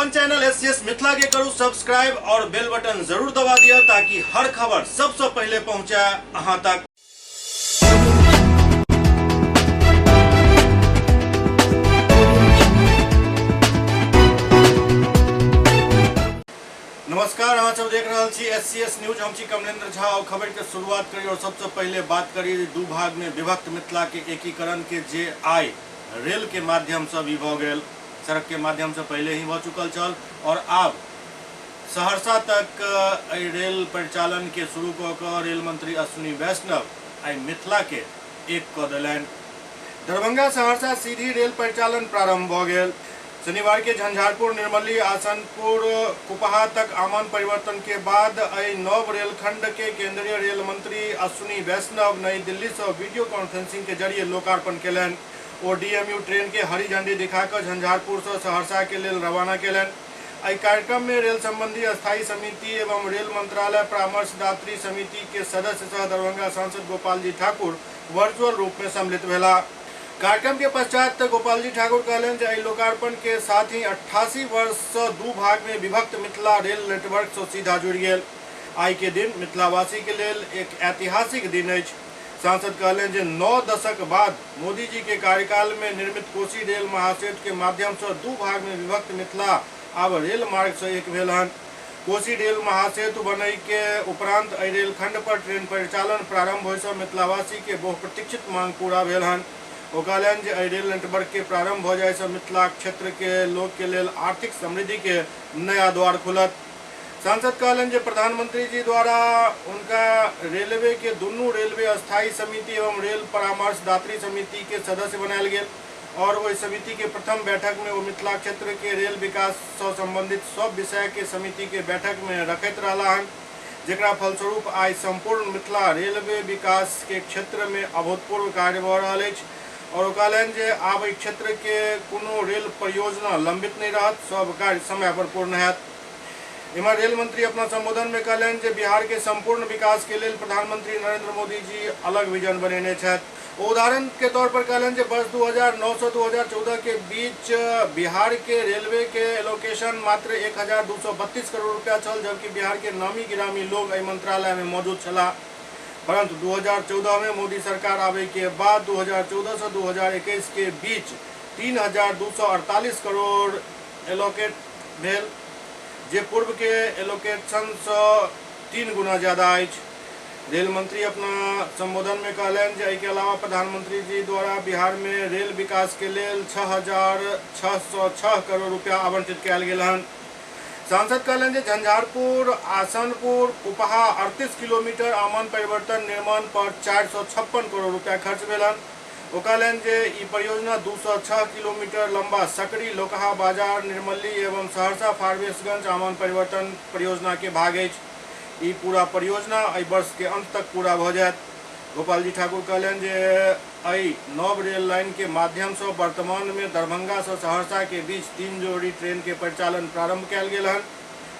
अपन channel SCS Mithila के करू subscribe और बेल बटन जरूर दबा दिया ताकि हर खबर सबसे पहले पहुंचे अहां तक। नमस्कार, अहाँ सब देख रहा छी एससीएस न्यूज। हम छी कमलेंद्र झा और खबर के शुरुआत करी और सबसे पहले बात करी दू भाग में विभक्त मिथिला के एकीकरण के जे आय रेल के माध्यम से भी भ गेल, सड़क के माध्यम से पहले ही भ चुकल छल और आब सहरसा तक रेल परिचालन के शुरू क रेल मंत्री अश्विनी वैष्णव आई मिथिला के एक क देलनि। दरभंगा सहरसा सीधी रेल परिचालन प्रारंभ भ गेल। शनिवार के झंझारपुर निर्मली आसनपुर कुपहा तक आमान परिवर्तन के बाद आई नव रेलखंड के केंद्रीय रेल मंत्री अश्विनी वैष्णव नई दिल्ली से वीडियो कॉन्फ्रेंसिंग के जरिए लोकार्पण केलनि। ओ डीएमयू ट्रेन के हरी झंडी दिखाकर झंझारपुर से सहरसा के लिए रवाना केलनि। आई कार्यक्रम में रेल संबंधी अस्थायी समिति एवं रेल मंत्रालय परामर्शदात्री समिति के सदस्य सह दरभंगा सांसद गोपाल जी ठाकुर वर्चुअल रूप में सम्मिलित भेला। कार्यक्रम के पश्चात गोपाल जी ठाकुर कहलें जे एहि लोकार्पण के साथ ही 88 वर्ष से दू भाग में विभक्त मिथिला रेल नेटवर्क से सीधा जुड़ गेल। आई के दिन मिथिलावासी के लेल एक ऐतिहासिक दिन अछि। सांसद कहलें जे 9 दशक बाद मोदी जी के कार्यकाल में निर्मित कोसी रेल महासेतु के माध्यम से दू भाग में विभक्त मिथिला अब रेल मार्ग से एक भेल हन। कोसी रेल महासेतु बनय के उपरांत एहि रेलखंड पर ट्रेन परिचालन प्रारंभ होय से मिथिलावासी के बहुप्रतीक्षित मांग पूरा भेल हन। ओ कहलनि जे एहि रेल नेटवर्क के प्रारंभ हो जाय से मिथिला क्षेत्र के लोग के लेल आर्थिक समृद्धि के नया द्वार खुलत। सांसद कहलनि जे प्रधानमंत्री जी द्वारा उनका रेलवे के दुनू रेलवे अस्थायी समिति एवं रेल परामर्शदात्री समिति के सदस्य बनायल गेल और ओहि समिति के प्रथम बैठक में वो मिथिला क्षेत्र के रेल विकास से संबंधित सब विषय के समिति के बैठक में रखैत रहला हन, जेकरा फलस्वरूप आई संपूर्ण मिथिला रेलवे विकास के क्षेत्र में अभूतपूर्व कार्य भ रहल अछि। और कहलनि जे आब एहि क्षेत्र के कोनो रेल परियोजना लंबित नहीं रहत, सब कार्य समय पर पूर्ण हैत। इमहर रेल मंत्री अपना संबोधन में कहलनि जे बिहार के संपूर्ण विकास के लिए प्रधानमंत्री नरेंद्र मोदी जी अलग विजन बनेने छथि। उदाहरण के तौर पर कहलनि जे वर्ष 2009 से 2014 के बीच बिहार के रेलवे के एलोकेशन मात्र 1232 करोड़ रुपया छल, जबकि बिहार के नामी गिरामी लोग एहि मंत्रालय में मौजूद छला। परंतु 2014 में मोदी सरकार आवे के बाद 2014 से 2021 के बीच 3248 करोड़ एलोकेट भेल, जे पूर्व के एलोकेशन से 3 गुना ज्यादा अछि। रेल मंत्री अपना संबोधन में कहलनि जे के अलावा प्रधानमंत्री जी द्वारा बिहार में रेल विकास के लिए 6606 करोड़ रुपया आवंटित किया गेल हन। सांसद कहलनि जे झंझारपुर आसनपुर कुपहा 38 किलोमीटर आमान परिवर्तन निर्माण पर 456 करोड़ रुपया खर्च भेल हन। ओ कहलनि जे ई परियोजना 206 किलोमीटर लंबा सकरी लोकहा बाजार निर्मली एवं सहरसा फारबिसगंज आमान परिवर्तन परियोजना के भाग अछि। ई पूरा परियोजना एहि वर्ष के अंत तक पूरा भ जायत। गोपाल जी ठाकुर कहलनि जे एहि नव रेल लाइन के माध्यम से वर्तमान में दरभंगा से सहरसा के बीच 3 जोड़ी ट्रेन के परिचालन प्रारंभ कयल गेल हन,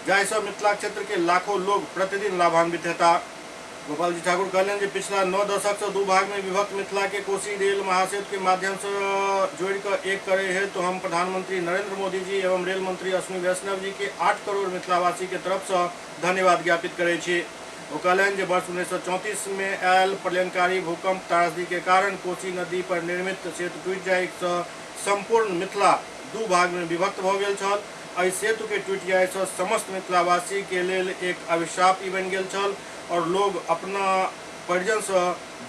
जाहि से मिथिला क्षेत्र के लाखों लोग प्रतिदिन लाभान्वित हेता। गोपाल जी ठाकुर कहलनि जे पिछला 9 दशक से दू भाग में विभक्त मिथिला के कोसी रेल महासेतु के माध्यम से जोड़कर एक करे है तो हम प्रधानमंत्री नरेंद्र मोदी जी एवं रेल मंत्री अश्विनी वैष्णव जी के 8 करोड़ मिथिलावासी के तरफ से धन्यवाद ज्ञापित करे छी। वो कहलनि जे वर्ष 1934 में आयल प्रलयंकारी भूकंप त्रासदी के कारण कोसी नदी पर निर्मित सेतु टूटि जाय से संपूर्ण मिथिला दू भाग में विभक्त भ गेल छल। एहि सेतु के टूटि जाय से समस्त मिथिलावासी के लेल एक अभिशाप ई बनि गेल छल और लोग अपना परिजन से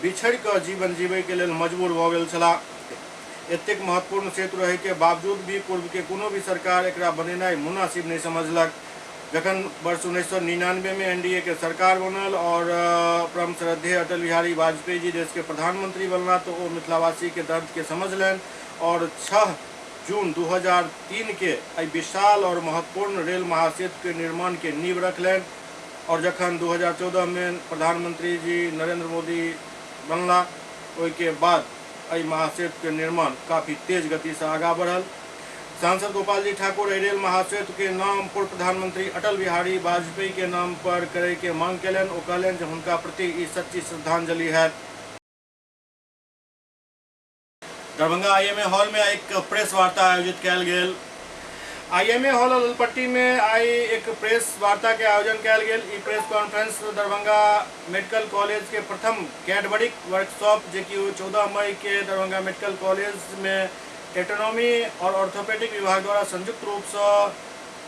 बिछड़ कर जीवन जीवे के लिए मजबूर भ गेल छला। एतेक महत्वपूर्ण सेतु रहे के बावजूद भी पूर्व के कोनो भी सरकार एकरा बनेनाइ मुनासिब नहीं समझलक। जखन वर्ष 1999 में एनडीए के सरकार बनल और परम श्रद्धेय अटल बिहारी वाजपेयी जी देश के प्रधानमंत्री बनला तो वो मिथिलावासी के दर्द के समझलन और 6 जून 2003 के विशाल और महत्वपूर्ण रेल महासेतु के निर्माण के नींव रखलन। और जखन 2014 में प्रधानमंत्री जी नरेंद्र मोदी बनला ओहि के बाद एहि महासेतु के निर्माण काफ़ी तेज गति से आगा बढ़ल। सांसद गोपाल जी ठाकुर रेल महासेतु के नाम पूर्व प्रधानमंत्री अटल बिहारी वाजपेयी के नाम पर करे के मांग केलन। ओ कहलनि जे हुनका प्रति ई सच्ची श्रद्धांजलि है। दरभंगा आईएमए हॉल में एक प्रेस वार्ता आयोजित कयल गेल। IMA हॉल ललपट्टी में आई एक प्रेस वार्ता के आयोजन कयल गेल। ई press conference Darbhanga medical college के प्रथम कैडबरिक वर्कशॉप जो कि 14 मई के दरभंगा मेडिकल कॉलेज में एटोनॉमी और ऑर्थोपेडिक विभाग द्वारा संयुक्त रूप से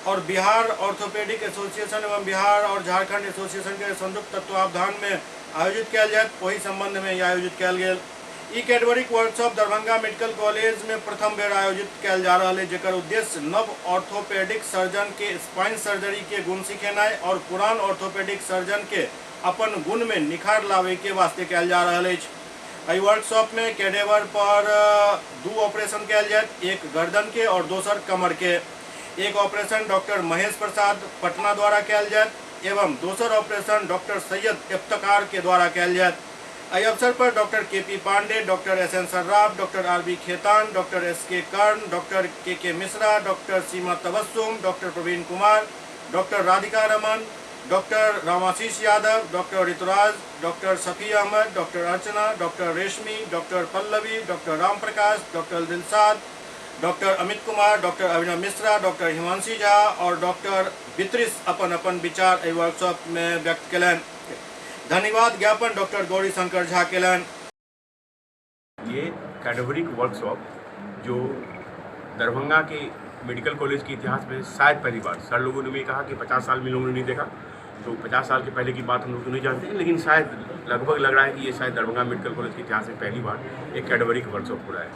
और बिहार ऑर्थोपेडिक एसोसिएशन एवं बिहार और झारखंड एसोसिएशन के संयुक्त तत्वावधान में आयोजित किया जाए, वही संबंध में यह आयोजित किया गेल। ई कैडबरिक वर्कशॉप दरभंगा मेडिकल कॉलेज में प्रथम बेर आयोजित किया जा रहा है, जेकर उद्देश्य नव ऑर्थोपेडिक सर्जन के स्पाइन सर्जरी के गुण सिखेनाई और पुरान ऑर्थोपेडिक सर्जन के अपन गुण में निखार लावे के वास्ते किया जा रहा है। एहि वर्कशॉप में कैडेवर पर 2 ऑपरेशन किया जाए, एक गर्दन के और दोसर कमर के। एक ऑपरेशन डॉक्टर महेश प्रसाद पटना द्वारा किया जाए एवं दोसर ऑपरेशन डॉक्टर सैयद इफ्तिकार के द्वारा किया जाए। इस अवसर पर doctor KP Pandey, doctor SN Sarraf, doctor RB Khetan, doctor SK Karn, doctor KK Mishra, doctor Seema Tabassum, doctor Praveen Kumar, doctor Radhika Raman, doctor Ramashish Yadav, doctor Rituraj, doctor Safi Ahmad, doctor Archana, doctor Reshmi, doctor Pallavi, doctor Ram Prakash, doctor Dilshad, doctor Amit Kumar, doctor Abhinav Mishra, doctor Himanshi Jha और डॉक्टर बित्रिस अपन अपन विचार एहि वर्कशॉप में व्यक्त कयलनि। धन्यवाद ज्ञापन डॉक्टर गौरी शंकर झा केलन। ये कैडबरिक वर्कशॉप जो दरभंगा के मेडिकल कॉलेज के इतिहास में शायद पहली बार, सर लोगों ने भी कहा कि 50 साल में लोगों ने नहीं देखा, तो 50 साल के पहले की बात हम लोग तो नहीं जानते हैं, लेकिन शायद लगभग लग रहा है कि ये शायद दरभंगा मेडिकल कॉलेज के इतिहास में पहली बार एक कैडबरिक वर्कशॉप हो रहा है।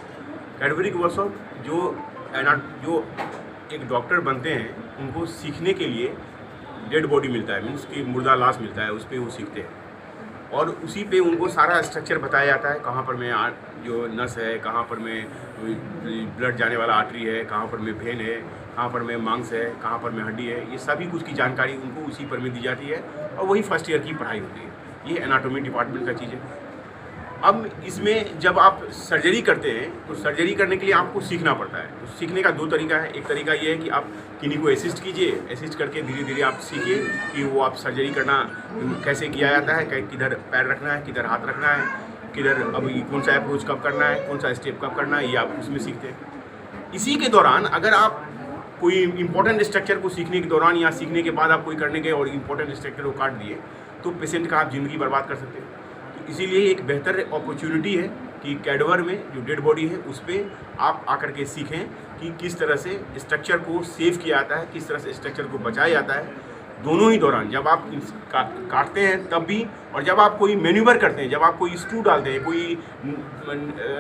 कैडबरिक वर्कशॉप जो एक डॉक्टर बनते हैं उनको सीखने के लिए डेड बॉडी मिलता है, मीन्स कि मुर्दा लाश मिलता है, उस पर वो सीखते हैं और उसी पे उनको सारा स्ट्रक्चर बताया जाता है, कहाँ पर में जो नस है, कहाँ पर में ब्लड जाने वाला आर्टरी है, कहाँ पर में वेन है, कहाँ पर में मांस है, कहाँ पर में हड्डी है, ये सभी कुछ की जानकारी उनको उसी पर में दी जाती है और वही फर्स्ट ईयर की पढ़ाई होती है। ये एनाटॉमी डिपार्टमेंट का चीज़ है। अब इसमें जब आप सर्जरी करते हैं तो सर्जरी करने के लिए आपको सीखना पड़ता है। तो सीखने का 2 तरीका है। एक तरीका ये है कि आप किन्हीं को असिस्ट कीजिए, असिस्ट करके धीरे धीरे आप सीखिए कि वो आप सर्जरी करना कैसे किया जाता है, किधर पैर रखना है, किधर हाथ रखना है, किधर अभी कौन सा अप्रोच कब करना है, कौन सा स्टेप कब करना है, ये आप उसमें सीखते हैं। इसी के दौरान अगर आप कोई इंपॉर्टेंट स्ट्रक्चर को सीखने के दौरान या सीखने के बाद आप कोई करने गए और इम्पोर्टेंट स्ट्रक्चर को काट दिए तो पेशेंट का आप ज़िंदगी बर्बाद कर सकते हैं। इसीलिए एक बेहतर अपॉर्चुनिटी है कि कैडवर में जो डेड बॉडी है उस पर आप आकर के सीखें कि किस तरह से स्ट्रक्चर को सेव किया जाता है, किस तरह से स्ट्रक्चर को बचाया जाता है, दोनों ही दौरान, जब आप काटते हैं तब भी और जब आप कोई मैन्यूवर करते हैं, जब आप कोई स्क्रू डालते हैं, कोई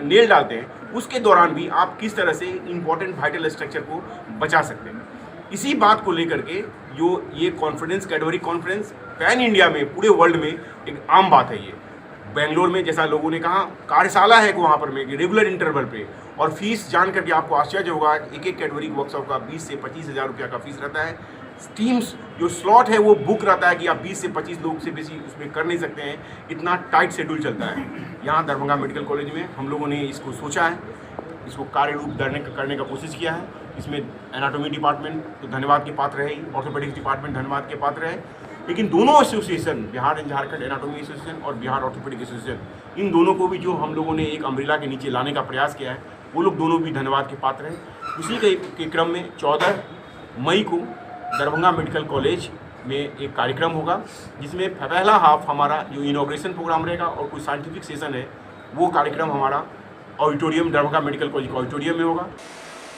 नेल डालते हैं, उसके दौरान भी आप किस तरह से इम्पोर्टेंट वाइटल स्ट्रक्चर को बचा सकते हैं। इसी बात को लेकर के जो ये कॉन्फ्रेंस, कैडबरिक कॉन्फ्रेंस पैन इंडिया में, पूरे वर्ल्ड में एक आम बात है। ये बेंगलोर में जैसा लोगों ने कहा कार्यशाला है वहाँ पर में रेगुलर इंटरवल पे, और फीस जान करके आपको आश्चर्य होगा, एक कैडबरिक वर्कशॉप का 20 से 25 हज़ार रुपया का फीस रहता है। टीम्स जो स्लॉट है वो बुक रहता है कि आप 20 से 25 लोग से बेसी उसमें कर नहीं सकते हैं, इतना टाइट शेड्यूल चलता है। यहाँ दरभंगा मेडिकल कॉलेज में हम लोगों ने इसको सोचा है, इसको कार्य रूप करने का कोशिश किया है। इसमें एनाटॉमी डिपार्टमेंट तो धन्यवाद के पात्र है, ऑर्थोपेडिक्स डिपार्टमेंट धन्यवाद के पात्र है, लेकिन दोनों association, Bihar and Jharkhand anatomy association और बिहार ऑर्थोपेडिक एसोसिएशन, इन दोनों को भी जो हम लोगों ने एक अम्ब्रेला के नीचे लाने का प्रयास किया है, वो लोग दोनों भी धन्यवाद के पात्र हैं। उसी के क्रम में 14 मई को दरभंगा मेडिकल कॉलेज में एक कार्यक्रम होगा, जिसमें पहला हाफ हमारा जो इनॉग्रेशन प्रोग्राम रहेगा और कोई साइंटिफिक सेशन है, वो कार्यक्रम हमारा ऑडिटोरियम, दरभंगा मेडिकल कॉलेज के ऑडिटोरियम में होगा।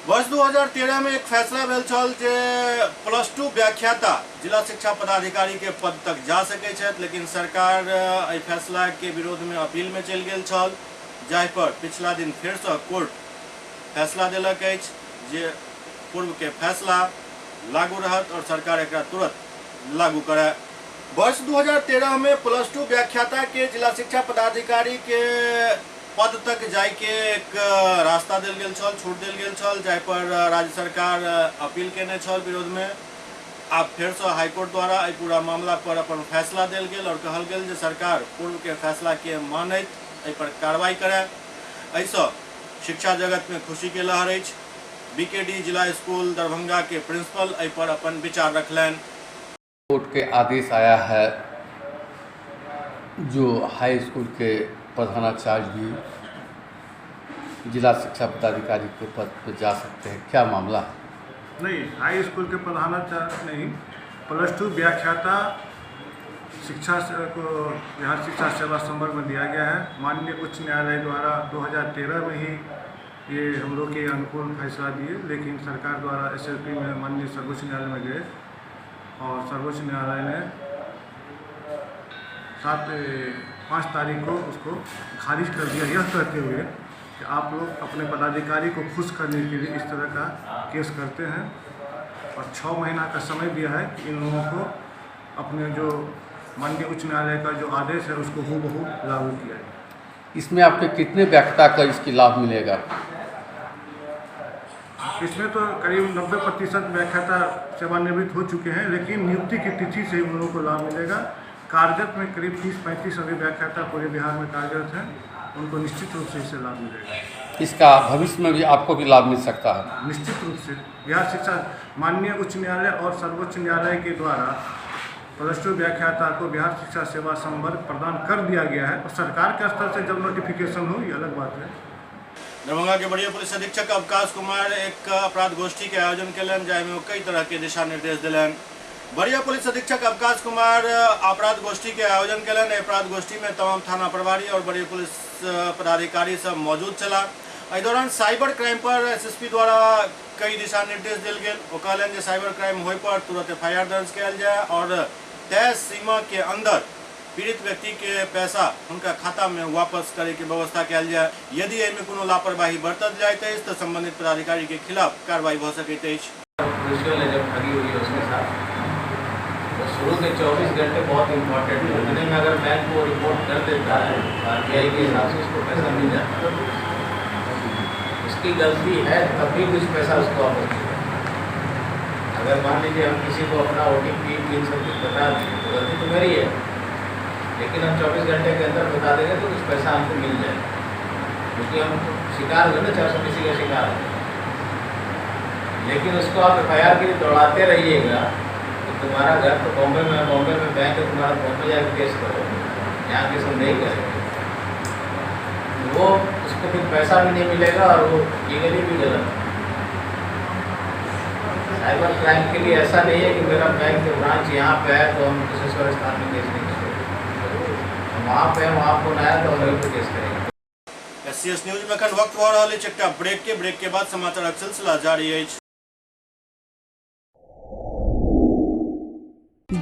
वर्ष 2013 में एक फैसला भेल छल जे +2 व्याख्याता जिला शिक्षा पदाधिकारी के पद तक जा सकै छथि, लेकिन सरकार एहि फैसला के विरोध में अपील में चलि गेल छल, जाहि पर पिछला दिन फिर से कोर्ट फैसला देलक अछि जे पूर्व के फैसला लागू रहत और सरकार एकरा तुरंत लागू करे। वर्ष 2013 में +2 व्याख्याता के जिला शिक्षा पदाधिकारी के पद तक जाय के एक रास्ता दिल गेल छल, छूट दिल गेल छल, जाहि पर राज्य सरकार अपील केने छल विरोध में। आब फिर से हाईकोर्ट द्वारा एहि पूरा मामला पर अपन फैसला दिल गेल और कहल गेल जे सरकार पूर्व के फैसला के मानैत एहि पर कार्रवाई करे। एहिसँ शिक्षा जगत में खुशी के लहर अछि। BKD जिला स्कूल दरभंगा के प्रिंसिपल एहि पर अपन विचार रखलनि। कोर्ट के आदेश आया है जो हाई स्कूल के प्रधानाचार्य भी जिला शिक्षा पदाधिकारी के पद पर जा सकते हैं, क्या मामला है? नहीं, हाई स्कूल के प्रधानाचार्य नहीं, +2 व्याख्याता शिक्षा को बिहार शिक्षा सेवा संवर्ग में दिया गया है। माननीय उच्च न्यायालय द्वारा 2013 में ही ये हम लोग के अनुकूल फैसला दिए, लेकिन सरकार द्वारा SLP में माननीय सर्वोच्च न्यायालय में गए और सर्वोच्च न्यायालय ने 5 तारीख को उसको खारिज कर दिया, यह कहते हुए कि आप लोग अपने पदाधिकारी को खुश करने के लिए इस तरह का केस करते हैं और 6 महीना का समय दिया है कि इन लोगों को अपने जो माननीय उच्च न्यायालय का जो आदेश है उसको हूबहू लागू किया जाए। इसमें आपके कितने व्याख्याता का इसकी लाभ मिलेगा? इसमें तो करीब 90% व्याख्याता सेवानिवृत्त हो चुके हैं, लेकिन नियुक्ति की तिथि से उन लोगों को लाभ मिलेगा। कार्यरत में करीब 30-35 अभी व्याख्याता पूरे बिहार में कार्यरत हैं, उनको निश्चित रूप से इससे लाभ मिलेगा। इसका भविष्य में भी आपको भी लाभ मिल सकता है? निश्चित रूप से बिहार शिक्षा माननीय उच्च न्यायालय और सर्वोच्च न्यायालय के द्वारा +2 व्याख्याता को बिहार शिक्षा सेवा संवर्ग प्रदान कर दिया गया है और सरकार के स्तर से जब नोटिफिकेशन हो, ये अलग बात है। दरभंगा के बढ़िया पुलिस अधीक्षक अवकाश कुमार एक अपराध गोष्ठी के आयोजन कलन, जाहिमे कई तरह के दिशा निर्देश दिलन। बढ़िया पुलिस अधीक्षक अवकाश कुमार अपराध गोष्ठी के आयोजन कलन। अपराध गोष्ठी में तमाम थाना प्रभारी और बढ़िया पुलिस पदाधिकारी सब मौजूद चला। इस दौरान साइबर क्राइम पर SSP द्वारा कई दिशा निर्देश दिल गए। वो कहलन जे साइबर क्राइम होए पर तुरंत FIR दर्ज किया जाए और तय सीमा के अंदर पीड़ित व्यक्ति के पैसा उनका खाता में वापस करे की व्यवस्था किया जाए। यदि इनमें कोनो लापरवाही बरतल जाए तो संबंधित पदाधिकारी के खिलाफ कार्रवाई हो सके। जब ठगी हुई है उसके साथ तो शुरू से 24 घंटे बहुत इम्पोर्टेंट है। उतने में अगर बैंक को रिपोर्ट कर देता है RBI के हिसाब से उसको पैसा मिल जाता है, उसकी गलती है तब भी कुछ पैसा उसको वापस मिल जाए। अगर मान लीजिए हम किसी को अपना OTP पिन सब कुछ बता दें तो गलती तो मेरी है, लेकिन हम 24 घंटे के अंदर बता देंगे तो कुछ पैसा हमको मिल जाए, क्योंकि हम शिकार हुए ना 400 किसी का शिकार है। लेकिन उसको आप FIR के लिए दौड़ाते रहिएगा तो तुम्हारा घर तो बॉम्बे में बैंक है, तुम्हारा बॉम्बे जाकर केस करो, यहाँ केस हम नहीं करेंगे। वो उसको फिर पैसा भी नहीं मिलेगा और वो लीगली भी गलत है। साइबर क्राइम के लिए ऐसा नहीं है कि मेरा बैंक के ब्रांच यहाँ पे है तो हम कुशेश्वर स्थान में केस नहीं करेंगे, हम वहाँ पे वहाँ फोन आया तो हम वहीं पर केस करेंगे। SCS न्यूज में अखन वक्त हो रहा है एकटा ब्रेक के बाद समाचार सिलसिला जारी है।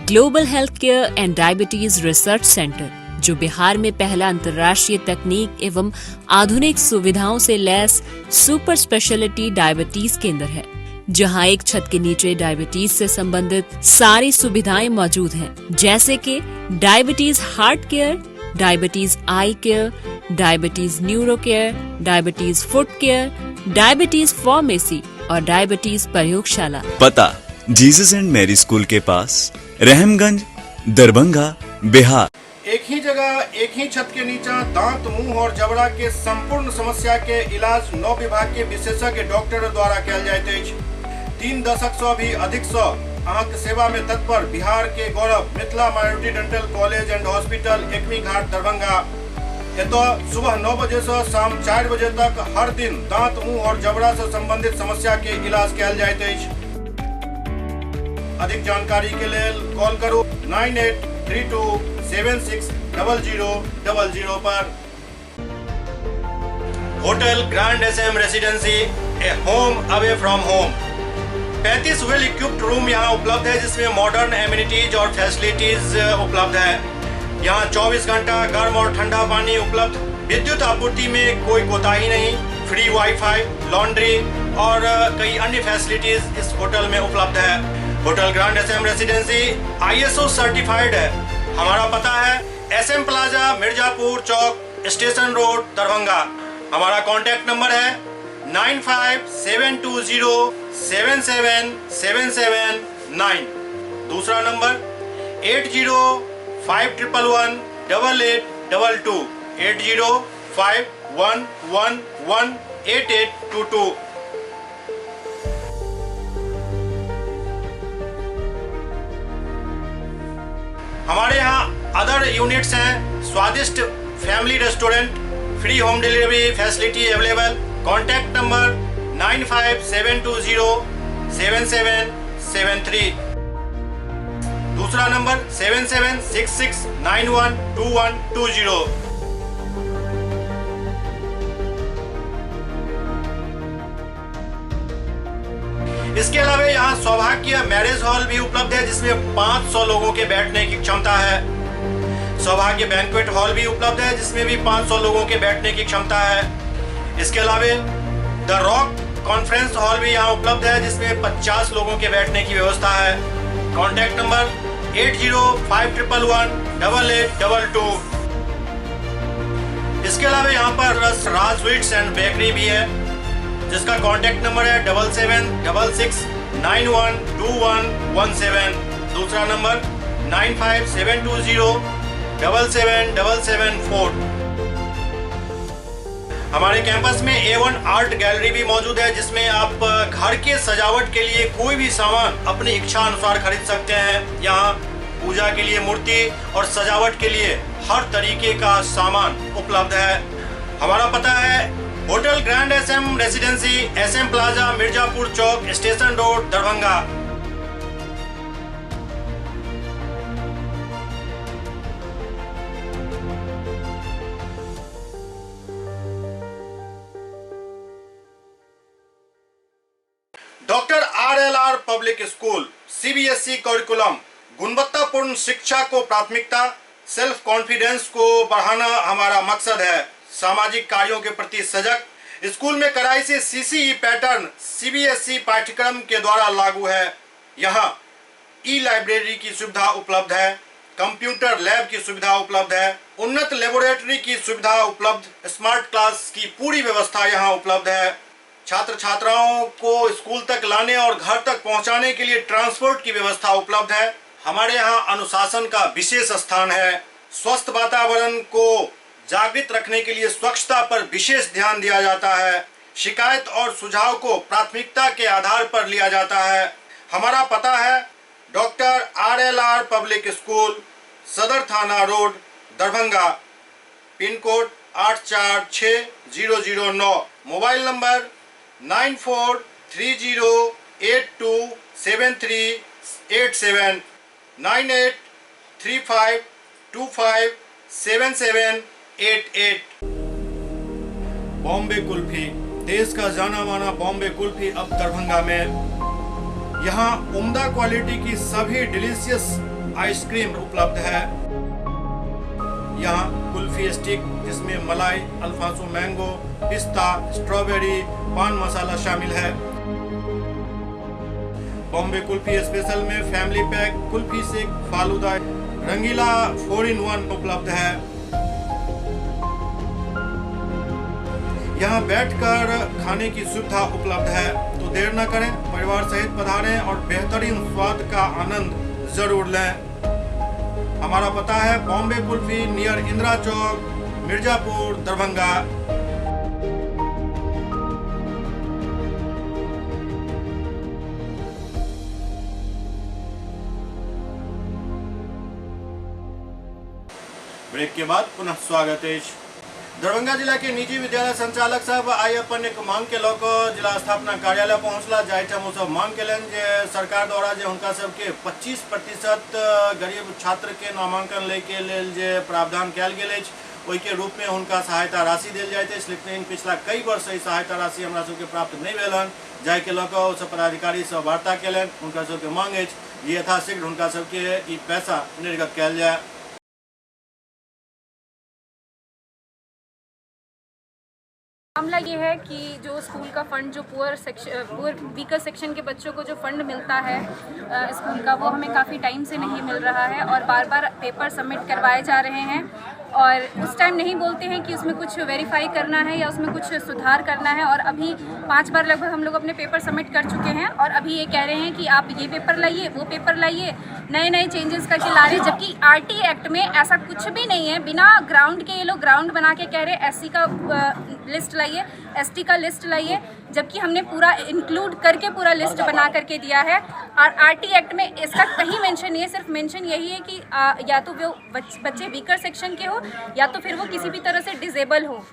Global health care and diabetes research centre, जो बिहार में पहला अंतर्राष्ट्रीय तकनीक एवं आधुनिक सुविधाओं से लैस सुपर स्पेशलिटी डायबिटीज केंद्र है, जहां एक छत के नीचे डायबिटीज से संबंधित सारी सुविधाएं मौजूद हैं, जैसे कि diabetes heart care, diabetes eye care, diabetes neuro care, diabetes foot care, diabetes pharmacy और डायबिटीज प्रयोगशाला। पता जीसस एंड मैरी स्कूल के पास, रहमगंज, दरभंगा, बिहार। एक ही जगह एक ही छत के नीचे दांत, मुंह और जबड़ा के संपूर्ण समस्या के इलाज 9 विभाग के विशेषज्ञ डॉक्टर द्वारा किया जाइत अछि। 3 दशक से भी अधिक से अहाँक सेवा में तत्पर बिहार के गौरव Mithila minority dental college and hospital, Ekmi Ghat, Darbhanga. एतो सुबह 9 बजे से शाम 4 बजे तक हर दिन दांत, मुंह और जबड़ा से संबंधित समस्या के इलाज किया जाइत अछि। अधिक जानकारी के लिए कॉल करो 9832 760000 पर। Hotel grand SM residency, A home away from home. 35 well equipped room यहाँ उपलब्ध है, जिसमें मॉडर्न एमिनिटीज और फैसिलिटीज उपलब्ध है। यहाँ 24 घंटा गर्म और ठंडा पानी उपलब्ध। विद्युत आपूर्ति में कोई कोताही नहीं। फ्री वाईफाई, लॉन्ड्री और कई अन्य फैसिलिटीज इस होटल में उपलब्ध है। Hotel grand SM residency ISO certified है। हमारा पता है SM plaza, Mirzapur Chowk, station road, Darbhanga. हमारा कॉन्टैक्ट नंबर है 9572077779। दूसरा नंबर 8051118822 8051118822। हमारे यहाँ अदर यूनिट्स हैं। स्वादिष्ट family restaurant, free home delivery facility available. Contact number 9572077779। 7773। दूसरा नंबर 7766912120। इसके अलावा यहाँ सौभाग्य मैरिज हॉल भी उपलब्ध है जिसमें 500 लोगों के बैठने की क्षमता है। सौभाग्य बैंक्वेट हॉल भी उपलब्ध है जिसमें भी 500 लोगों के बैठने की क्षमता है। इसके अलावा द रॉक कॉन्फ्रेंस हॉल भी यहाँ उपलब्ध है जिसमें 50 लोगों के बैठने की व्यवस्था है। Contact number 8051118822। इसके अलावा यहाँ पर राज स्वीट्स एंड बेकरी भी है जिसका कॉन्टैक्ट नंबर है 7766912117। दूसरा नंबर 9572077774। हमारे कैंपस में A1 आर्ट गैलरी भी मौजूद है जिसमें आप घर के सजावट के लिए कोई भी सामान अपनी इच्छा अनुसार खरीद सकते हैं। यहाँ पूजा के लिए मूर्ति और सजावट के लिए हर तरीके का सामान उपलब्ध है। हमारा पता है hotel grand SM residency, SM plaza, Mirzapur Chowk, station road, Darbhanga. Doctor RLR public school CBSE curriculum गुणवत्तापूर्ण शिक्षा को प्राथमिकता, सेल्फ कॉन्फिडेंस को बढ़ाना हमारा मकसद है। सामाजिक कार्यों के प्रति सजग। स्कूल में कड़ाई से CCE पैटर्न CBSE पाठ्यक्रम के द्वारा लागू है। यहाँ ई-लाइब्रेरी की सुविधा उपलब्ध है, कंप्यूटर लैब की सुविधा उपलब्ध है, उन्नत लेबोरेटरी की सुविधा उपलब्ध, स्मार्ट क्लास की पूरी व्यवस्था यहाँ उपलब्ध है। छात्र छात्राओं को स्कूल तक लाने और घर तक पहुंचाने के लिए ट्रांसपोर्ट की व्यवस्था उपलब्ध है। हमारे यहाँ अनुशासन का विशेष स्थान है। स्वस्थ वातावरण को जागृत रखने के लिए स्वच्छता पर विशेष ध्यान दिया जाता है। शिकायत और सुझाव को प्राथमिकता के आधार पर लिया जाता है। हमारा पता है डॉक्टर RLR पब्लिक स्कूल, सदर थाना road, Darbhanga. Pin code 846009। Mobile number 9430827387 9835257788। Bombay kulfi, देश का जाना माना बॉम्बे कुल्फी अब दरभंगा में। यहाँ उम्दा क्वालिटी की सभी डिलीशियस आइसक्रीम उपलब्ध है। यहाँ कुल्फी स्टिक जिसमें मलाई, अल्फांसो मैंगो, पिस्ता, स्ट्रॉबेरी, पान मसाला शामिल है। बॉम्बे कुल्फी स्पेशल में फैमिली पैक, कुल्फी सेक, फालूदा, रंगीला 4-in-1 उपलब्ध है। यहाँ बैठकर खाने की सुविधा उपलब्ध है। तो देर न करें, परिवार सहित पधारें और बेहतरीन स्वाद का आनंद जरूर लें। हमारा पता है बॉम्बे कुल्फी नियर इंदिरा चौक, मिर्जापुर, दरभंगा। ब्रेक के बाद पुनः स्वागत है। दरभंगा जिला के निजी विद्यालय संचालक साहब आई अपन एक मांग के लऽ कऽ जिला स्थापना कार्यालय पहुँचला, जाहिठाम सब मांग केलनि जे सरकार द्वारा जे हुनका सबके 25% गरीब छात्र के नामांकन ले के लेल जे प्रावधान कयल गेल अछि ओहि के रूप में हुनका सहायता राशि देल जाइत अछि, लेकिन पिछला कई वर्ष ई सहायता राशि हमरा सबके प्राप्त नहि भेल हन, जाहि के लऽ कऽ सब पदाधिकारी से वार्ता केलनि। हुनका सबके मांग अछि जे यथाशीघ्र हुनका सबके ई पैसा निर्गत कयल जाय। मामला ये है कि जो स्कूल का फंड, जो पुअर वीकर सेक्शन के बच्चों को जो फंड मिलता है स्कूल का, वो हमें काफ़ी टाइम से नहीं मिल रहा है और बार बार पेपर सबमिट करवाए जा रहे हैं और उस टाइम नहीं बोलते हैं कि उसमें कुछ वेरीफाई करना है या उसमें कुछ सुधार करना है। और अभी 5 बार लगभग हम लोग अपने पेपर सबमिट कर चुके हैं और अभी ये कह रहे हैं कि आप ये पेपर लाइए, वो पेपर लाइए, नए नए चेंजेस करके ला रहे हैं, जबकि RT एक्ट में ऐसा कुछ भी नहीं है। बिना ग्राउंड के ये लोग ग्राउंड बना के कह रहे हैं SC का लिस्ट लाइए, ST का लिस्ट लाइए, जबकि हमने पूरा इंक्लूड करके पूरा लिस्ट बना करके दिया है। और RT एक्ट में इसका कहीं मेंशन नहीं है, सिर्फ मेंशन यही है कि या तो वो बच्चे वीकर सेक्शन के हो या तो फिर वो किसी भी तरह से डिसेबल हो।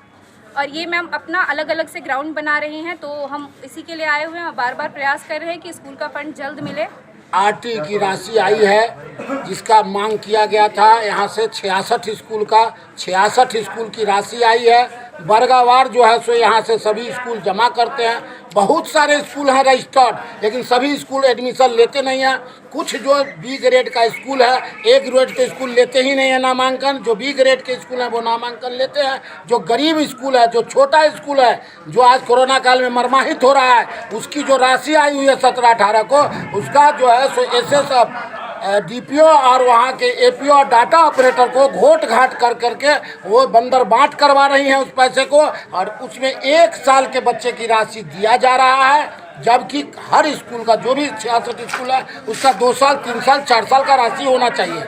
और ये मैम अपना अलग अलग से ग्राउंड बना रहे हैं, तो हम इसी के लिए आए हुए हैं और बार बार प्रयास कर रहे हैं कि स्कूल का फंड जल्द मिले। आरटी की राशि आई है जिसका मांग किया गया था, यहाँ से 66 स्कूल की राशि आई है। वर्गवार जो है सो यहाँ से सभी स्कूल जमा करते हैं। बहुत सारे स्कूल हैं रजिस्टर्ड, लेकिन सभी स्कूल एडमिशन लेते नहीं हैं। कुछ जो बी ग्रेड का स्कूल है, ए ग्रेड के स्कूल लेते ही नहीं है नामांकन। जो बी ग्रेड के स्कूल हैं वो नामांकन लेते हैं। जो गरीब स्कूल है, जो छोटा स्कूल है, जो आज कोरोना काल में मरमाहित हो रहा है, उसकी जो राशि आई हुई है 17-18 को, उसका जो है सो एसएसएफ डीपीओ और वहाँ के एपीओ और डाटा ऑपरेटर को घोट घाट कर करके वो बंदर बांट करवा रही हैं उस पैसे को, और उसमें 1 साल के बच्चे की राशि दिया जा रहा है, जबकि हर स्कूल का जो भी 66 स्कूल है उसका 2 साल 3 साल 4 साल का राशि होना चाहिए।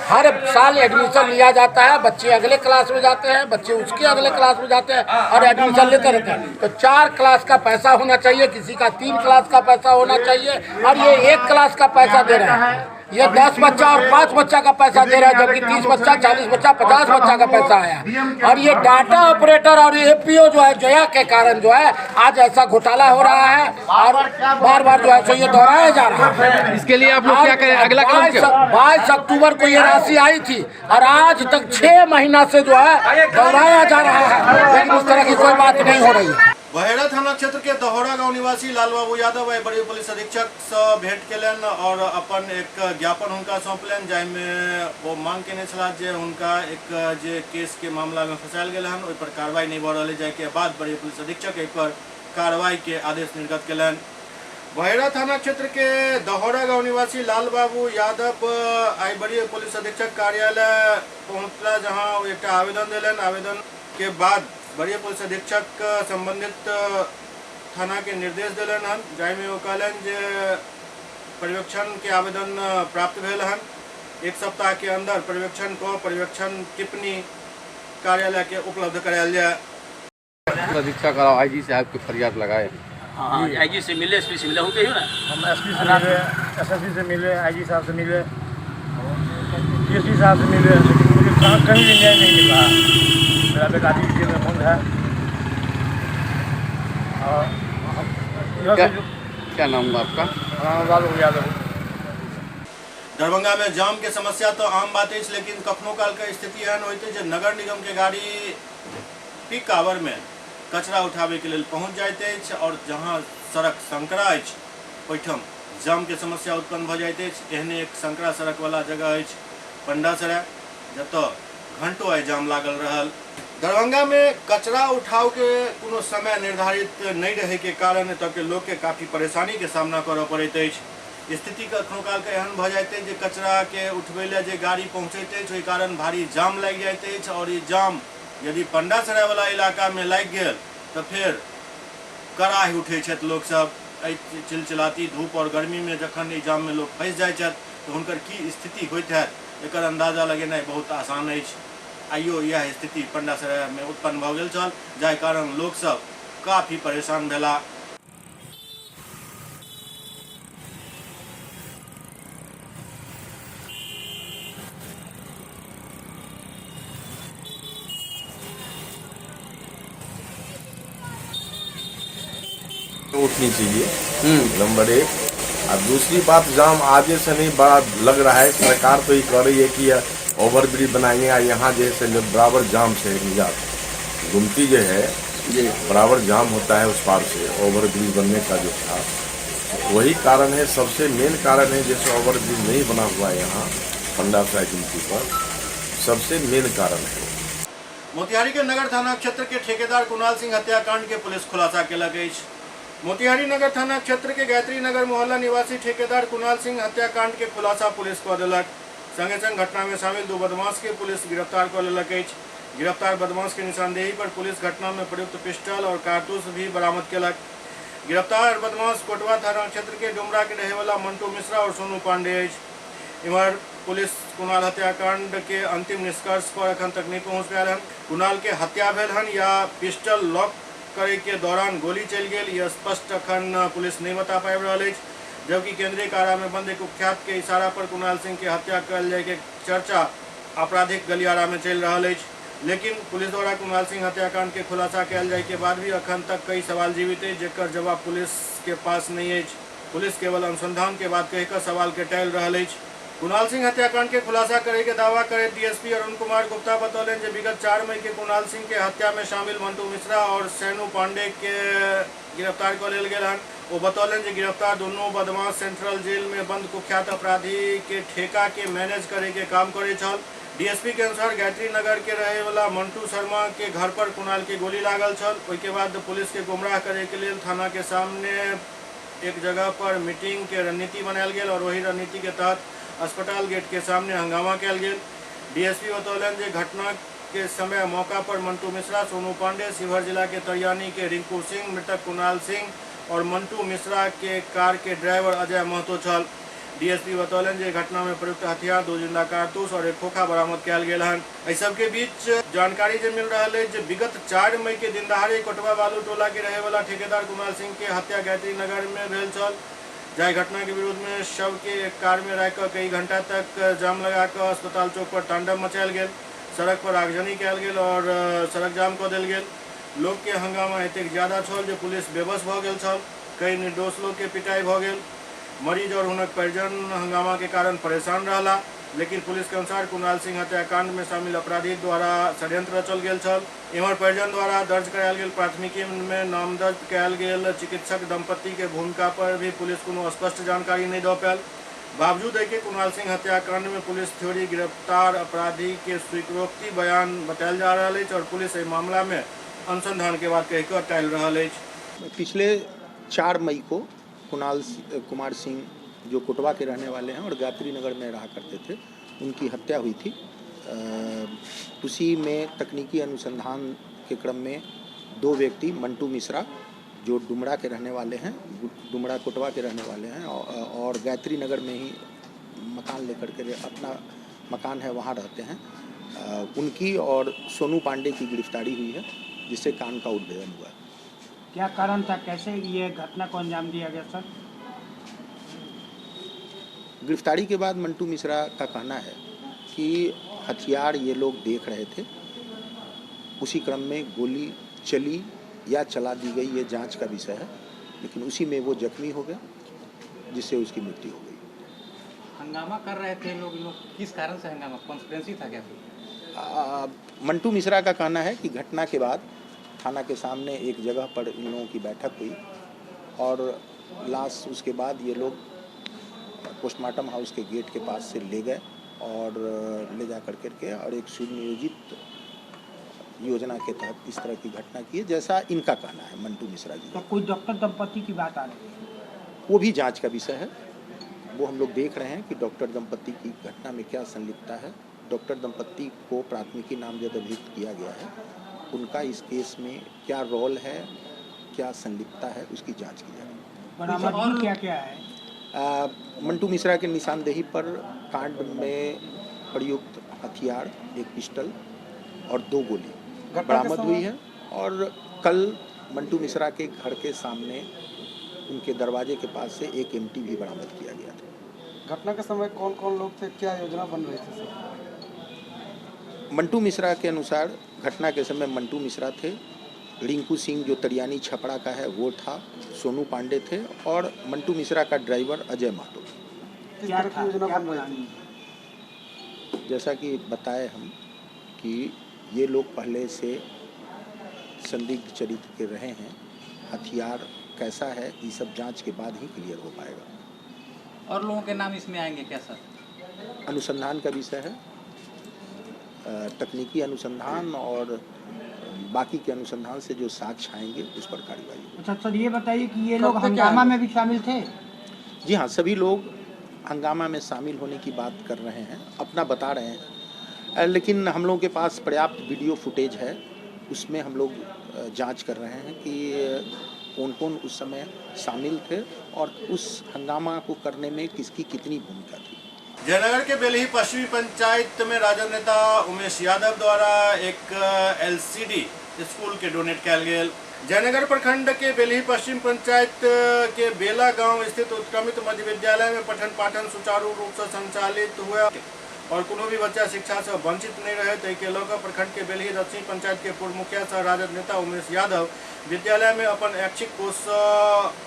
हर साल एडमिशन लिया जाता है, बच्चे अगले क्लास में जाते हैं, बच्चे उसके अगले क्लास में जाते हैं और एडमिशन लेते रहते हैं। तो 4 क्लास का पैसा होना चाहिए, किसी का 3 क्लास का पैसा होना चाहिए, और ये 1 क्लास का पैसा दे रहे हैं। ये 10 बच्चा और 5 बच्चा का पैसा दे रहा है, जबकि 30 बच्चा, 40 बच्चा, 50 बच्चा का पैसा आया। और ये डाटा ऑपरेटर और एपीओ जो है जया के कारण जो है आज ऐसा घोटाला हो रहा है और बार बार जो है तो ये दोहराया जा रहा है। इसके लिए आप लोग क्या करें? अगला कदम क्या? 22 अक्टूबर को ये राशि आई थी और आज तक 6 महीना से जो है दोहराया जा रहा है, लेकिन उस तरह की कोई बात नहीं हो रही है। बहेड़ा थाना क्षेत्र के दहोड़ा गांव निवासी लाल बाबू यादव बड़े पुलिस अधीक्षक से भेंट केलन और अपन एक ज्ञापन हुनका सौंपलन, जाहिमे वो मांग केने छला जे हुनका एक जे केस के मामला में फंसायल गेल हन, ओहि पर कार्रवाई नहीं भ रहल जाय के बाद बड़े पुलिस अधीक्षक एहि पर कार्रवाई के आदेश निर्गत केलन। बहेड़ा थाना क्षेत्र के दहोड़ा गांव निवासी लाल बाबू यादव आई बड़ी पुलिस अधीक्षक कार्यालय पहुंचला, जहां एक आवेदन दिलन। आवेदन के बाद बड़ी पुलिस अधीक्षक संबंधित थाना के निर्देश दिलन हन, जाहिमे वो कहलन जे पर्यवेक्षण के आवेदन प्राप्त भेल हन। 1 सप्ताह के अंदर पर्यवेक्षण को पर्यवेक्षण टिप्पणी कार्यालय के उपलब्ध करायल जाए। अधीक्षक और आईजी साहब की फरियाद लगाए। हाँ, आईजी से मिले, एसपी से मिले होंगे ही ना। हम एसपी से मिले, एसएसपी से मिले, आईजी साहब से मिले, डीएसपी साहब से मिले, लेकिन मुझे कहीं भी न्याय नहीं मिल रहा। मेरा बेटा जेल में बंद है और क्या नाम है आपका? लाल बाबू यादव। दरभंगा में जाम के समस्या तो आम बात है, लेकिन कखनो काल के स्थिति एहन होते जे नगर निगम के गाड़ी पीक आवर में कचरा उठावे के लिए पहुँच जाइत अछि और जहाँ सड़क संकरा अछि ओहिठाम जाम के समस्या उत्पन्न भ जाइत अछि। एहने एक संकरा सड़क वाला जगह अछि पंडासराय, जतऽ घंटों आइ जाम लागल रहल। दरभंगा में कचरा उठाव के कोनो समय निर्धारित नहीं रहे के कारण एतऽ के लोग के काफी परेशानी के सामना करऽ पड़ैत अछि। स्थिति कखनो काल के एहन भ जाइत अछि जे कचरा के उठबै ले जे गाड़ी पहुँचैत अछि ओहि कारण भारी जाम लागि जाइत अछि, और ई जाम यदि पंडासराय वाला इलाका में लागि गेल तो फिर कराह उठै छथि लोक सब। चिलचिलाती धूप और गर्मी में जखन ई जाम में लोग फंसि जाइ छथि तो हुनकर की स्थिति होइत हैत एकर अंदाजा लगेनाइ बहुत आसान अछि। आइयो यह स्थिति पंडासराय में उत्पन्न भ गेल छल, जाहि कारण लोक सब काफी परेशान भेला। उठनी चाहिए नंबर 1। और दूसरी बात, जाम आगे से नहीं बड़ा लग रहा है, सरकार तो ये कह रही है कि ओवर ब्रिज बनाएंगे। यहाँ जैसे बराबर जाम से निजात गुमती जो है ये बराबर जाम होता है उस पार से। ओवर ब्रिज बनने का जो था वही कारण है, सबसे मेन कारण है। जैसे ओवर ब्रिज नहीं बना हुआ है यहाँ पंडासराय गुमती पर, सबसे मेन कारण है। मोतिहारी के नगर थाना क्षेत्र के ठेकेदार कुणाल सिंह हत्याकांड के पुलिस खुलासा केलक अछि। मोतिहारी नगर थाना क्षेत्र के गायत्री नगर मोहल्ला निवासी ठेकेदार कुणाल सिंह हत्याकांड के खुलासा पुलिस कऽ देलक। संगे संग घटना में शामिल 2 बदमाश के पुलिस गिरफ्तार कर लेलक अछि। गिरफ्तार बदमाश के निशानदेही पर पुलिस घटना में प्रयुक्त पिस्टल और कारतूस भी बरामद केलक। गिरफ्तार बदमाश कोटवा थाना क्षेत्र के डुमरा के रहे वाला मंटू मिश्रा और सोनू पांडे अछि। इमहर पुलिस कुणाल हत्याकांड के अंतिम निष्कर्ष पर अखन तक नहीं पहुँच पायल हन। कुणाल के हत्या भेल हन या पिस्टल लॉक करे के दौरान गोली चल गेल, यह स्पष्ट अखन पुलिस नहीं बता पाबि रहल अछि। जबकि केंद्रीय कारा में बंद एक कुख्यात के इशारा पर कुणाल सिंह के हत्या कयल जाय के चर्चा आपराधिक गलियारा में चल रहा है। लेकिन पुलिस द्वारा कुणाल सिंह हत्याकांड के खुलासा कयल जाय के बाद भी अखन तक कई सवाल जीवित है, जेकर जवाब पुलिस के पास नहीं है। पुलिस केवल अनुसंधान के बाद कहकर सवाल के टाल रहा है। कुणाल सिंह हत्याकांड के खुलासा करे के दावा करे डीएसपी अरुण कुमार गुप्ता बतौलन जे विगत 4 मई के कुणाल सिंह के हत्या में शामिल मंटू मिश्रा और सैनू पांडे के गिरफ्तार कर लेल गेल हन। वो बतौलन जे गिरफ्तार दोनों बदमाश सेंट्रल जेल में बंद कुख्यात अपराधी के ठेका के मैनेज करे के काम करे छल। डीएसपी के अनुसार गायत्री नगर के रहे वाला मंटू शर्मा के घर पर कुणाल के गोली लागल छल। उसके बाद पुलिस के गुमराह करे के लिए थाना के सामने एक जगह पर मीटिंग के रणनीति बनायल गेल और वही रणनीति के तहत अस्पताल गेट के सामने हंगामा कयल गेल। डीएसपी बतौलन जे घटना के समय मौका पर मंटू मिश्रा, सोनू पांडे, शिवहर जिला के तरियानी के रिंकू सिंह, मृतक कुणाल सिंह और मंटू मिश्रा के कार के ड्राइवर अजय महतो छल। डीएसपी बतौलन जे घटना में प्रयुक्त हथियार 2 जिंदा कारतूस और एक खोखा बरामद कयल गेल हन। एहि सबके बीच जानकारी जे मिल रहा है जे विगत 4 मई के दिन दहाड़े कोटवा बालू टोला के रहे वाला ठेकेदार कुणाल सिंह के हत्या गायत्री नगर में भेल छल। जाय घटना के विरोध में शव के एक कार में रह कई घंटा तक जाम लगाकर अस्पताल चौक पर तांडव मचायल गेल, सड़क पर आगजनी कयल गेल और सड़क जाम कऽ देल गेल। लोग के हंगामा एतेक ज्यादा छल जे पुलिस बेबस भऽ गेल छल। कई निर्दोष लोग के पिटाई भऽ गेल। मरीज और हुनक परिजन हंगामा के कारण परेशान रहला, लेकिन पुलिस के अनुसार कुणाल सिंह हत्याकांड में शामिल अपराधी द्वारा षड्यंत्र रचल गेल छल। एम्हर परिजन द्वारा दर्ज करायल गेल प्राथमिकी में नामजद कयल गेल चिकित्सक दंपति के भूमिका पर भी पुलिस कोनो स्पष्ट जानकारी नहीं दऽ पायल। बावजूद है कि कुणाल सिंह हत्याकांड में पुलिस थ्योरी गिरफ्तार अपराधी के स्वीकारोक्ति बयान बतायल जा रहा है और पुलिस एहि मामला में अनुसंधान के बाद कहकर टाल रहा है। पिछले 4 मई को कुमार सिंह जो कोटवा के रहने वाले हैं और गायत्री नगर में रहा करते थे, उनकी हत्या हुई थी। उसी में तकनीकी अनुसंधान के क्रम में 2 व्यक्ति मंटू मिश्रा जो डुमरा के रहने वाले हैं, डुमरा कोटवा के रहने वाले हैं और गायत्री नगर में ही मकान लेकर के अपना मकान है वहाँ रहते हैं, उनकी और सोनू पांडे की गिरफ्तारी हुई है, जिससे कांड का उद्भेदन हुआ। क्या कारण था, कैसे ये घटना को अंजाम दिया गया सर? गिरफ्तारी के बाद मंटू मिश्रा का कहना है कि हथियार ये लोग देख रहे थे, उसी क्रम में गोली चली या चला दी गई ये जांच का विषय है, लेकिन उसी में वो जख्मी हो गया जिससे उसकी मृत्यु हो गई। हंगामा कर रहे थे लोग किस कारण से हंगामा, कॉन्स्पिरेसी था क्या? मंटू मिश्रा का कहना है कि घटना के बाद थाना के सामने एक जगह पर इन लोगों की बैठक हुई और लाश उसके बाद ये लोग पोस्टमार्टम हाउस के गेट के पास से ले गए और ले जा कर के और एक सुनियोजित योजना के तहत इस तरह की घटना की है, जैसा इनका कहना है मंटू मिश्रा जी। तो कोई डॉक्टर दंपति की बात आ रही है, वो भी जांच का विषय है। वो हम लोग देख रहे हैं कि डॉक्टर दंपति की घटना में क्या संलिप्तता है। डॉक्टर दंपति को प्राथमिकी नामजद अभियुक्त किया गया है, उनका इस केस में क्या रोल है, क्या संलिप्तता है, उसकी जांच की जाएगी। बरामदगी क्या क्या है? मंटू मिश्रा के निशानदेही पर कांड में प्रयुक्त हथियार, एक पिस्टल और 2 गोली बरामद हुई है और कल मंटू मिश्रा के घर के सामने उनके दरवाजे के पास से एक एमटी भी बरामद किया गया था। घटना के समय कौन कौन लोग थे, क्या योजना बन रही थी सर? मंटू मिश्रा के अनुसार घटना के समय मंटू मिश्रा थे, रिंकू सिंह जो तरियानी छपरा का है वो था, सोनू पांडे थे और मंटू मिश्रा का ड्राइवर अजय महतो। किस तरह की योजना बन रही थी? जैसा कि बताए हम कि ये लोग पहले से संदिग्ध चरित्र के रहे हैं, हथियार कैसा है ये सब जांच के बाद ही क्लियर हो पाएगा। और लोगों के नाम इसमें आएंगे क्या सर? अनुसंधान का विषय है, तकनीकी अनुसंधान और बाकी के अनुसंधान से जो साक्ष्य आएंगे उस पर कार्रवाई होगी। अच्छा सर, ये बताइए कि ये लोग हंगामा में भी शामिल थे? जी हाँ, सभी लोग हंगामा में शामिल होने की बात कर रहे हैं, अपना बता रहे हैं, लेकिन हम लोगों के पास पर्याप्त वीडियो फुटेज है, उसमें हम लोग जांच कर रहे हैं कि कौन कौन उस समय शामिल थे और उस हंगामा को करने में किसकी कितनी भूमिका थी। जयनगर के बेलही पश्चिमी पंचायत में राजद नेता उमेश यादव द्वारा एक एलसीडी स्कूल के डोनेट कयल गेल। जयनगर प्रखंड के बेलही पश्चिम पंचायत के बेला गांव स्थित उत्क्रमित मध्य विद्यालय में पठन पाठन सुचारू रूप से संचालित हुआ। और कोनो भी बच्चा शिक्षा से वंचित नहीं रहे ताहि के लऽ प्रखंड के बेलही दक्षिण पंचायत के पूर्व मुखिया सह राजद नेता उमेश यादव विद्यालय में अपन ऐच्छिक कोष से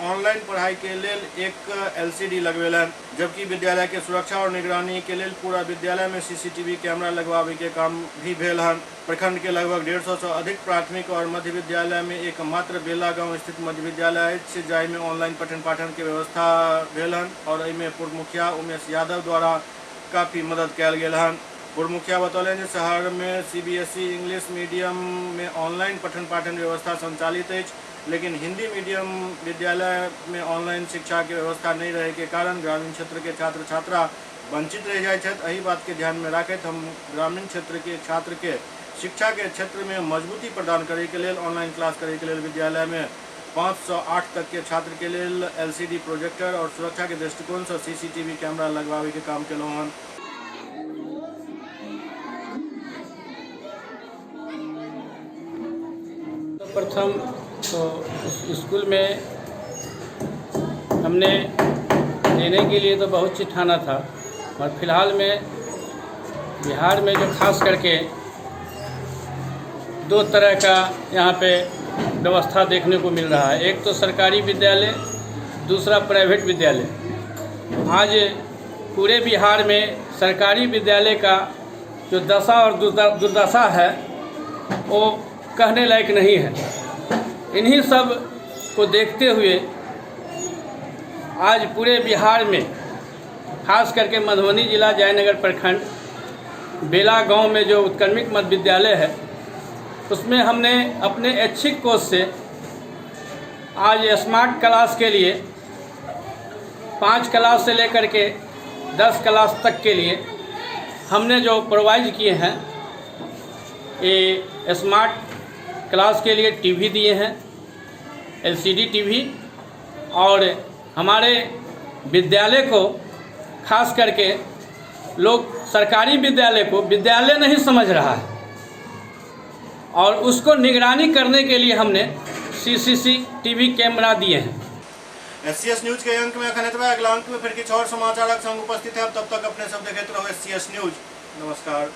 ऑनलाइन पढ़ाई के लेल एक LCD लगवेलन, जबकि विद्यालय के सुरक्षा और निगरानी के लेल पूरा विद्यालय में CCTV कैमरा लगवावे के काम भी भेल हन। प्रखंड के लगभग 150 से अधिक प्राथमिक और मध्य विद्यालय में एकमात्र बेला गांव स्थित मध्य विद्यालय से जाहि में ऑनलाइन पठन पाठन के व्यवस्था भेल हन और एहिमे पूर्व मुखिया उमेश यादव द्वारा काफी मदद कयल गेल हन। पूर्व मुखिया बतौलन जे शहर में CBSE इंग्लिश मीडियम में ऑनलाइन पठन पाठन व्यवस्था संचालित है, लेकिन हिंदी मीडियम विद्यालय में ऑनलाइन शिक्षा के व्यवस्था नहीं रहे के कारण ग्रामीण क्षेत्र के छात्र छात्रा वंचित रह जाए छथि। एहि बात के ध्यान में रखैत हम ग्रामीण क्षेत्र के छात्र के शिक्षा के क्षेत्र में मजबूती प्रदान करे के लेल ऑनलाइन क्लास करे के लेल विद्यालय में 5 से 8 तक के छात्र के लेल LCD प्रोजेक्टर और सुरक्षा के दृष्टिकोण से CCTV कैमरा लगवावे के काम केलहुँ हन। प्रथम तो उस स्कूल में हमने देने के लिए तो बहुत चीज ठाना था, और फिलहाल में बिहार में जो खास करके 2 तरह का यहाँ पे व्यवस्था देखने को मिल रहा है। एक तो सरकारी विद्यालय, दूसरा प्राइवेट विद्यालय। आज पूरे बिहार में सरकारी विद्यालय का जो दशा और दुर्दशा है वो कहने लायक नहीं है। इन्हीं सब को देखते हुए आज पूरे बिहार में खास करके मधुबनी जिला जयनगर प्रखंड बेला गांव में जो उत्क्रमिक मध्य विद्यालय है उसमें हमने अपने ऐच्छिक कोष से आज स्मार्ट क्लास के लिए 5 क्लास से लेकर के 10 क्लास तक के लिए हमने जो प्रोवाइड किए हैं, ये स्मार्ट क्लास के लिए टीवी दिए हैं, LCD टीवी, और हमारे विद्यालय को खास करके लोग सरकारी विद्यालय को विद्यालय नहीं समझ रहा है और उसको निगरानी करने के लिए हमने CCTV कैमरा दिए हैं। SCS न्यूज के अंक में अखन एतबा, अगला अंक में फिर किछु और समाचारक संग उपस्थित है। तब तक अपने सब देखते रहो SCS न्यूज। नमस्कार।